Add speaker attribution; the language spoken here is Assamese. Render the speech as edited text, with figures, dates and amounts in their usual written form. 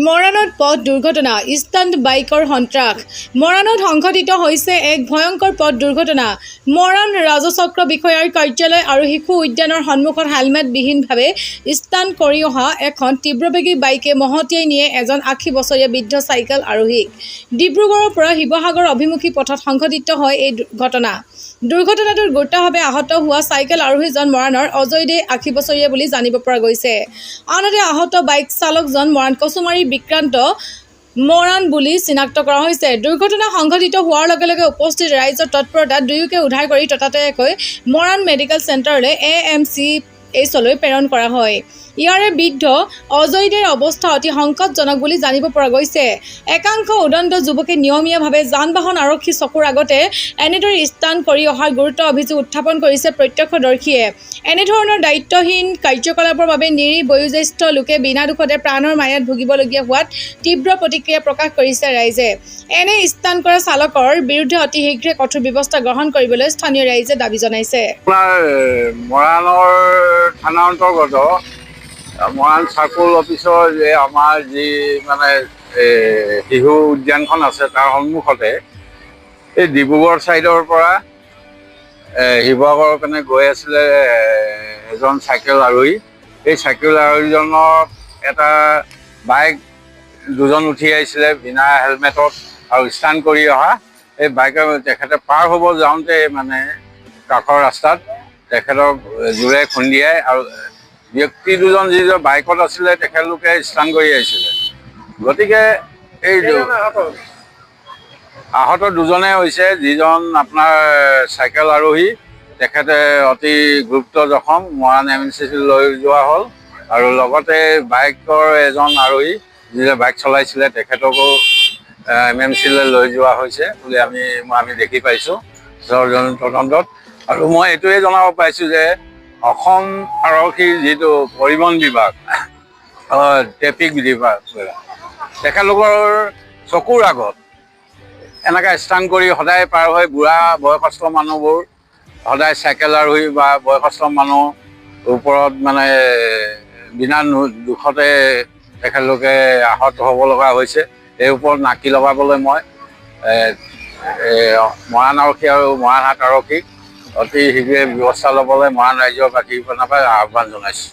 Speaker 1: মৰাণত পথ দুৰ্ঘটনা, ষ্টাণ্ট বাইকৰ সন্ত্ৰাস। মৰাণত সংঘটিত হৈছে এক ভয়ংকৰ পথ দুৰ্ঘটনা। মৰাণ ৰাজচক্ৰ বিষয়াৰ কাৰ্যালয় আৰু শিশু উদ্যানৰ সন্মুখত হেলমেটবিহীনভাৱে ষ্টাণ্ট কৰি অহা এখন তীব্ৰবেগী বাইকে মহতিয়াই নিয়ে এজন ৮০ বছৰীয়া বৃদ্ধ চাইকেল আৰোহীক। ডিব্ৰুগড়ৰ পৰা শিৱসাগৰ অভিমুখী পথত সংঘটিত হয় এই ঘটনা। দুৰ্ঘটনাটোত গুৰুতৰভাৱে আহত হোৱা চাইকেল আৰোহীজন মৰাণৰ অজয় দে ৮০ বছৰীয়া বুলি জানিব পৰা গৈছে। আনহাতে আহত বাইক চালকজন মৰাণ কচুমাৰী বিক্ৰান্ত মৰাণ বুলি চিনাক্ত কৰা হৈছে। দুৰ্ঘটনা সংঘটিত হোৱাৰ লগে লগে উপস্থিত ৰাইজৰ তৎপৰতাত দুয়োকে উদ্ধাৰ কৰি ততাতৈয়াকৈ মৰাণ মেডিকেল চেণ্টাৰলৈ AMCHলৈ প্ৰেৰণ কৰা হয়। ইয়াৰে বৃদ্ধ অজয় দেৰ অৱস্থা অতি সংকটজনক বুলি জানিব পৰা গৈছে। একাংশ উদণ্ড যুৱকে নিয়মীয়াভাৱে যান-বাহন আৰক্ষী চকুৰ আগতে এনেদৰে ষ্টাণ্ট কৰি অহাৰ গুৰুতৰ অভিযোগ উত্থাপন কৰিছে প্ৰত্যক্ষদৰ্শীয়ে। এনেধৰণৰ দায়িত্বহীন কাৰ্যকলাপৰ বাবে নিৰীহ বয়োজ্যেষ্ঠ লোকে বিনা দুখতে প্ৰাণৰ মায়াত ভুগিবলগীয়া হোৱাত তীব্ৰ প্ৰতিক্ৰিয়া প্ৰকাশ কৰিছে ৰাইজে। এনে ষ্টাণ্ট কৰা চালকৰ বিৰুদ্ধে অতি শীঘ্ৰে কঠোৰ ব্যৱস্থা গ্ৰহণ কৰিবলৈ স্থানীয় ৰাইজে দাবী জনাইছে।
Speaker 2: মৰাণৰ থানা অন্তৰ্গত মৰাণ চাৰ্কুল অফিচৰ যে আমাৰ যি মানে শিশু উদ্যানখন আছে তাৰ সন্মুখতে এই ডিব্ৰুগড় ছাইডৰ পৰা শিৱসাগৰৰ পিনে গৈ আছিলে এজন চাইকেল আৰোহী। এই চাইকেল আৰোহীজনৰ এটা বাইক দুজন উঠি আহিছিলে বিনা হেলমেটত আৰু ষ্টাণ্ট কৰি অহা। এই বাইকে তেখেতে পাৰ হ'ব যাওঁতে মানে কাষৰ ৰাস্তাত তেখেতক জোৰে খুন্দিয়াই আৰু ব্যক্তি দুজন যিজন বাইকত আছিলে তেখেতলোকে ষ্টাণ্ট কৰি আহিছিলে। গতিকে এই আহত দুজনে হৈছে যিজন আপোনাৰ চাইকেল আৰোহী তেখেতে অতি গুৰুতৰ জখম মৰাণ AMCলৈ লৈ যোৱা হ'ল আৰু লগতে বাইকৰ এজন আৰোহী যিয়ে বাইক চলাইছিলে তেখেতকো AMCলৈ লৈ যোৱা হৈছে বুলি আমি দেখি পাইছোঁ তদন্তত। আৰু মই এইটোৱে জনাব পাইছোঁ যে অসম আৰক্ষীৰ যিটো পৰিবহণ বিভাগ ট্ৰেফিক বিভাগ তেখেতলোকৰ চকুৰ আগত এনেকৈ ষ্টাণ্ট কৰি সদায় পাৰ হৈ বুঢ়া বয়সস্থ মানুহবোৰ সদায় চাইকেল আৰোহী বা বয়সস্থ মানুহ ওপৰত মানে বিনা দুখতে তেখেতলোকে আহত হ'ব লগা হৈছে। এই ওপৰত নাকি লগাবলৈ মই মৰাণ আৰক্ষী আৰু মৰাণ হাট আৰক্ষীক অতি শীঘ্ৰে ব্যৱস্থা ল'বলৈ মৰাণ ৰাইজৰ বাকী পৰা আহ্বান জনাইছোঁ।